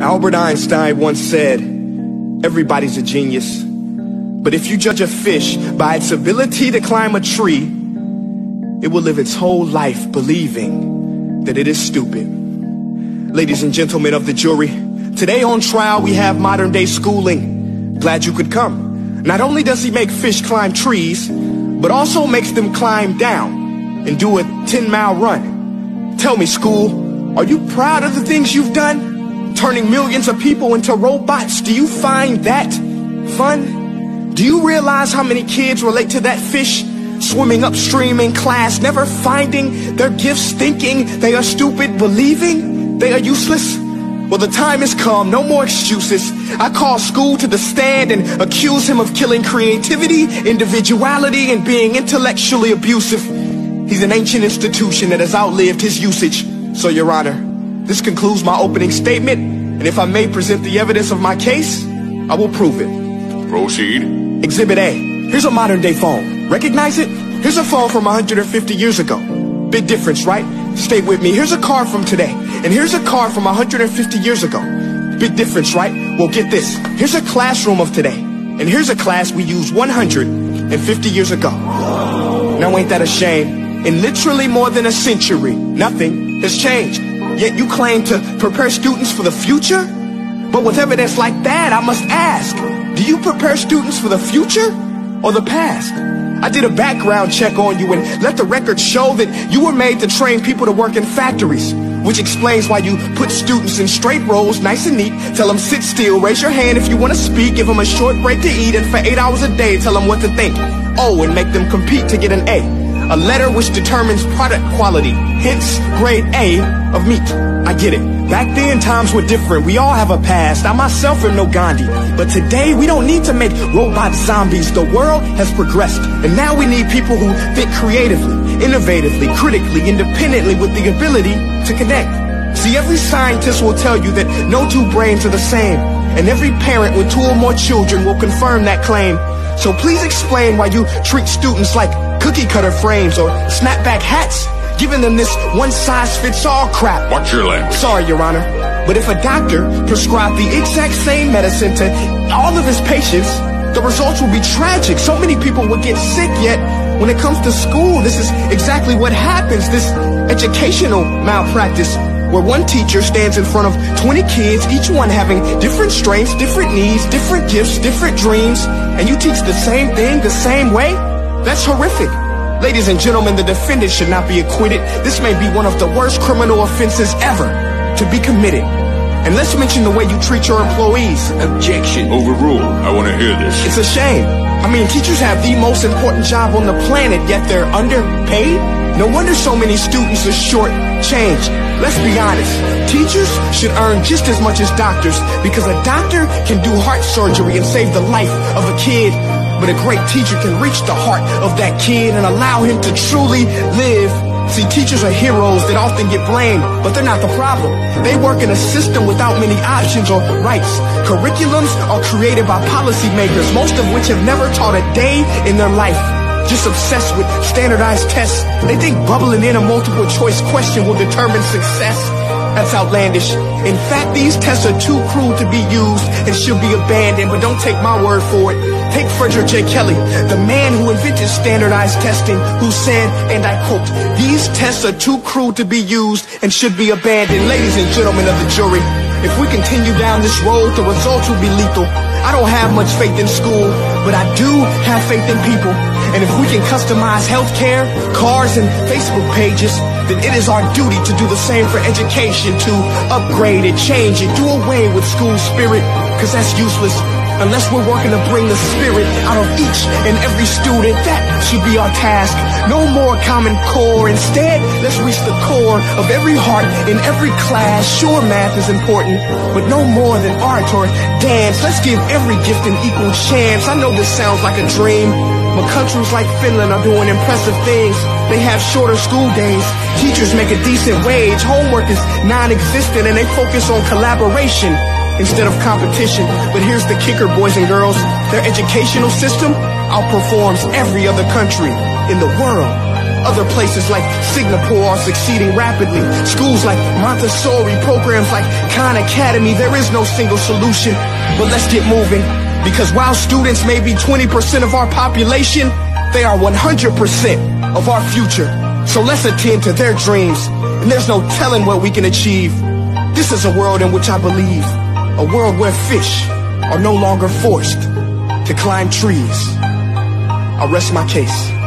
Albert Einstein once said, everybody's a genius. But if you judge a fish by its ability to climb a tree, it will live its whole life believing that it is stupid. Ladies and gentlemen of the jury, today on trial we have modern day schooling. Glad you could come. Not only does he make fish climb trees, but also makes them climb down and do a 10-mile run. Tell me, school, are you proud of the things you've done? Turning millions of people into robots, do you find that fun? Do you realize how many kids relate to that fish swimming upstream in class, never finding their gifts, thinking they are stupid, believing they are useless? Well, the time has come, no more excuses. I call school to the stand and accuse him of killing creativity, individuality, and being intellectually abusive. He's an ancient institution that has outlived his usage. So, Your Honor, this concludes my opening statement, and if I may present the evidence of my case, I will prove it. Proceed. Exhibit A. Here's a modern day phone. Recognize it? Here's a phone from 150 years ago. Big difference, right? Stay with me. Here's a car from today, and here's a car from 150 years ago. Big difference, right? Well, get this. Here's a classroom of today, and here's a class we used 150 years ago. Now ain't that a shame? In literally more than a century, nothing has changed. Yet you claim to prepare students for the future? But with evidence like that, I must ask, do you prepare students for the future or the past? I did a background check on you and let the record show that you were made to train people to work in factories, which explains why you put students in straight rows, nice and neat, tell them sit still, raise your hand if you want to speak, give them a short break to eat, and for 8 hours a day tell them what to think. Oh, and make them compete to get an A. A letter which determines product quality, hence grade A of meat. I get it. Back then, times were different. We all have a past. I myself am no Gandhi. But today, we don't need to make robot zombies. The world has progressed. And now we need people who think creatively, innovatively, critically, independently, with the ability to connect. See, every scientist will tell you that no two brains are the same. And every parent with 2 or more children will confirm that claim. So please explain why you treat students like cookie cutter frames or snapback hats, giving them this one-size-fits-all crap. Watch your language. Sorry, Your Honor, but if a doctor prescribed the exact same medicine to all of his patients, the results would be tragic. So many people would get sick, yet when it comes to school, this is exactly what happens, this educational malpractice, where one teacher stands in front of 20 kids, each one having different strengths, different needs, different gifts, different dreams, and you teach the same thing the same way? That's horrific. Ladies and gentlemen, the defendant should not be acquitted. This may be one of the worst criminal offenses ever to be committed. And let's mention the way you treat your employees. Objection. Overruled. I want to hear this. It's a shame. I mean, teachers have the most important job on the planet, yet they're underpaid? No wonder so many students are short-changed. Let's be honest. Teachers should earn just as much as doctors, because a doctor can do heart surgery and save the life of a kid. But a great teacher can reach the heart of that kid and allow him to truly live. See, teachers are heroes that often get blamed, but they're not the problem. They work in a system without many options or rights. Curriculums are created by policymakers, most of which have never taught a day in their life. Just obsessed with standardized tests. They think bubbling in a multiple choice question will determine success. That's outlandish. In fact, these tests are too cruel to be used and should be abandoned, but don't take my word for it. Take Frederick J. Kelly, the man who invented standardized testing, who said, and I quote, "These tests are too cruel to be used and should be abandoned." Ladies and gentlemen of the jury, if we continue down this road, the results will be lethal. I don't have much faith in school, but I do have faith in people. And if we can customize healthcare, cars, and Facebook pages, then it is our duty to do the same for education, to upgrade it, change it, do away with school spirit, because that's useless. Unless we're working to bring the spirit out of each and every student, that should be our task. No more Common Core. Instead, let's reach the core of every heart in every class. Sure, math is important, but no more than art or dance. Let's give every gift an equal chance. I know this sounds like a dream, but countries like Finland are doing impressive things. They have shorter school days. Teachers make a decent wage. Homework is non-existent, and they focus on collaboration instead of competition. But here's the kicker, boys and girls. Their educational system outperforms every other country in the world. Other places like Singapore are succeeding rapidly. Schools like Montessori, programs like Khan Academy. There is no single solution, but let's get moving. Because while students may be 20% of our population, they are 100% of our future. So let's attend to their dreams, and there's no telling what we can achieve. This is a world in which I believe, a world where fish are no longer forced to climb trees. I rest my case.